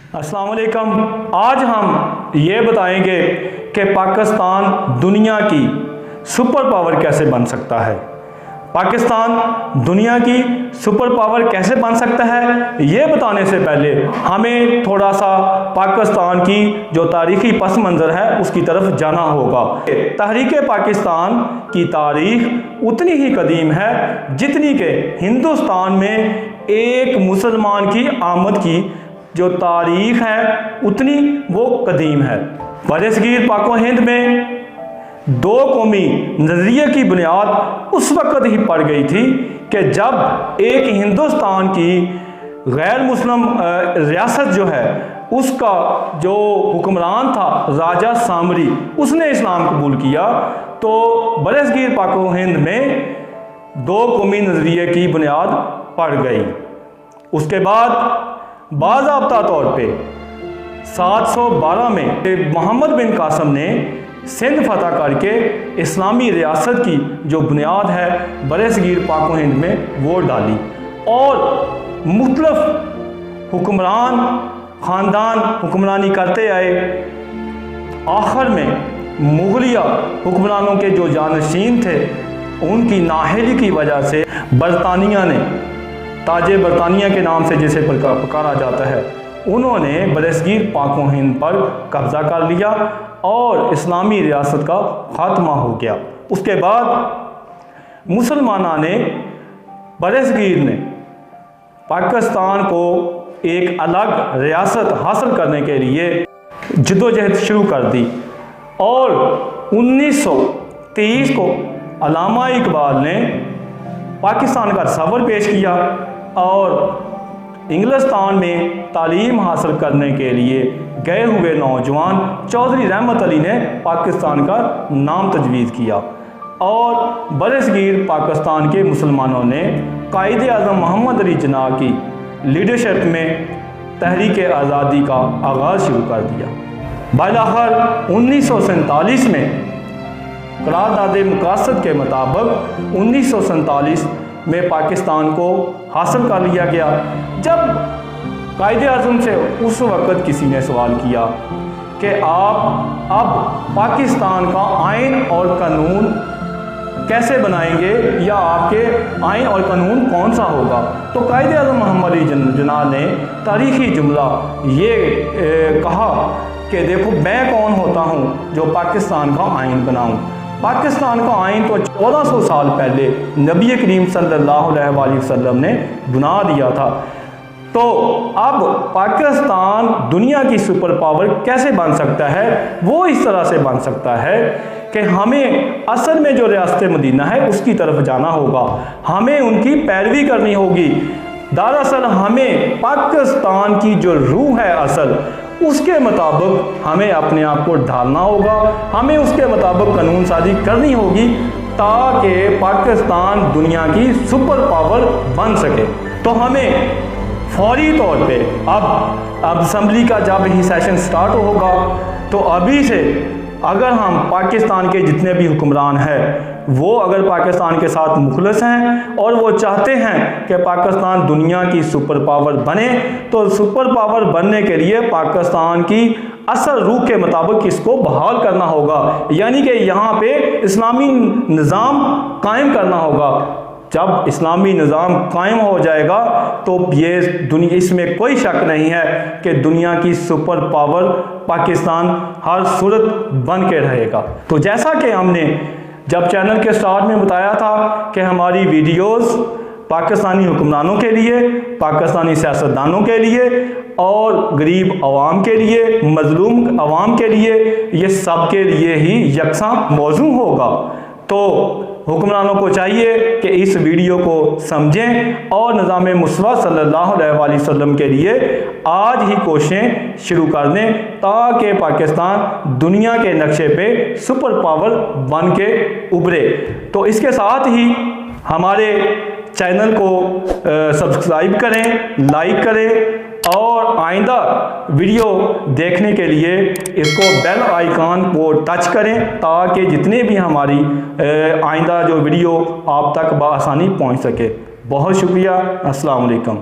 अस्सलाम वालेकुम। आज हम ये बताएंगे कि पाकिस्तान दुनिया की सुपर पावर कैसे बन सकता है। पाकिस्तान दुनिया की सुपर पावर कैसे बन सकता है, ये बताने से पहले हमें थोड़ा सा पाकिस्तान की जो तारीखी पस मंज़र है उसकी तरफ जाना होगा। तहरीक पाकिस्तान की तारीख उतनी ही कदीम है जितनी कि हिंदुस्तान में एक मुसलमान की आमद की जो तारीख है उतनी वो कदीम है। बरसगीर पाको हिंद में दो कौमी नज़रिए की बुनियाद उस वक़्त ही पड़ गई थी कि जब एक हिंदुस्तान की गैर मुस्लिम रियासत जो है उसका जो हुक्मरान था राजा सामरी, उसने इस्लाम कबूल किया, तो बरसगीर पाको हिंद में दो कौमी नज़रिए की बुनियाद पड़ गई। उसके बाद बाज़ाब्ता तौर पे 712 में मोहम्मद बिन कासिम ने सिंध फतह करके इस्लामी रियासत की जो बुनियाद है बरसगीर पाको हिंद में वो डाली, और मुख्तलिफ हुक्मरान ख़ानदान हुक्मरानी करते आए। आखिर में मुगलिया हुक्मरानों के जो जानशीन थे उनकी नाअहली की वजह से बरतानिया ने, ताजे बरतानिया के नाम से जिसे पुकारा जाता है, उन्होंने बरसगीर पाको हिंद पर कब्ज़ा कर लिया और इस्लामी रियासत का ख़ात्मा हो गया। उसके बाद मुसलमानों ने, बरसगीर ने पाकिस्तान को एक अलग रियासत हासिल करने के लिए जद्दोजहद शुरू कर दी, और 1923 को अल्लामा इकबाल ने पाकिस्तान का तस्वर पेश किया और इंग्लिस्तान में तालीम हासिल करने के लिए गए हुए नौजवान चौधरी रहमत अली ने पाकिस्तान का नाम तजवीज़ किया, और बरसगीर पाकिस्तान के मुसलमानों ने कायदे आज़म मोहम्मद अली जिन्ना की लीडरशिप में तहरीक आज़ादी का आगाज़ शुरू कर दिया। बालाखिर 1947 में करारदाद मुकासद के मुताबिक 1947 में पाकिस्तान को हासिल कर लिया गया। जब कायदे आज़म से उस वक़्त किसी ने सवाल किया कि आप अब पाकिस्तान का आइन और कानून कैसे बनाएंगे, या आपके आइन और कानून कौन सा होगा, तो कायदे आज़म मोहम्मद अली जिन्ना ने तारीख़ी जुमला ये कहा कि देखो, मैं कौन होता हूँ जो पाकिस्तान का आइन बनाऊँ। पाकिस्तान का आइन तो 1400 साल पहले नबी करीम सल्लल्लाहु अलैहि वसल्लम ने बना दिया था। तो अब पाकिस्तान दुनिया की सुपर पावर कैसे बन सकता है? वो इस तरह से बन सकता है कि हमें असल में जो रियासत मदीना है उसकी तरफ जाना होगा, हमें उनकी पैरवी करनी होगी। दरअसल हमें पाकिस्तान की जो रूह है असल, उसके मुताबिक हमें अपने आप को ढालना होगा, हमें उसके मुताबिक कानून साजी करनी होगी ताकि पाकिस्तान दुनिया की सुपर पावर बन सके। तो हमें फौरी तौर पे अब असम्बली का जब ही सेशन स्टार्ट होगा तो अभी से अगर हम पाकिस्तान के जितने भी हुक्मरान हैं वो अगर पाकिस्तान के साथ मुखलस हैं और वो चाहते हैं कि पाकिस्तान दुनिया की सुपर पावर बने, तो सुपर पावर बनने के लिए पाकिस्तान की असल रूह के मुताबिक इसको बहाल करना होगा, यानी कि यहाँ पे इस्लामी निज़ाम कायम करना होगा। जब इस्लामी निज़ाम कायम हो जाएगा तो ये दुनिया, इसमें कोई शक नहीं है कि दुनिया की सुपर पावर पाकिस्तान हर सूरत बन के रहेगा। तो जैसा कि हमने जब चैनल के स्टार्ट में बताया था कि हमारी वीडियोस पाकिस्तानी हुक्मरानों के लिए, पाकिस्तानी सियासतदानों के लिए और गरीब आवाम के लिए, मजलूम आवाम के लिए, ये सब के लिए ही यकसा मौजू होगा। तो हुक्मरानों को चाहिए कि इस वीडियो को समझें और निज़ाम मुस्तफ़ा सल्लल्लाहु अलैहि वसल्लम के लिए आज ही कोशिशें शुरू कर दें ताकि पाकिस्तान दुनिया के नक्शे पे सुपर पावर बन के उभरे। तो इसके साथ ही हमारे चैनल को सब्सक्राइब करें, लाइक करें, और आइंदा वीडियो देखने के लिए इसको बेल आइकॉन को टच करें ताकि जितने भी हमारी आइंदा जो वीडियो आप तक बआसानी पहुंच सके। बहुत शुक्रिया। अस्सलाम वालेकुम।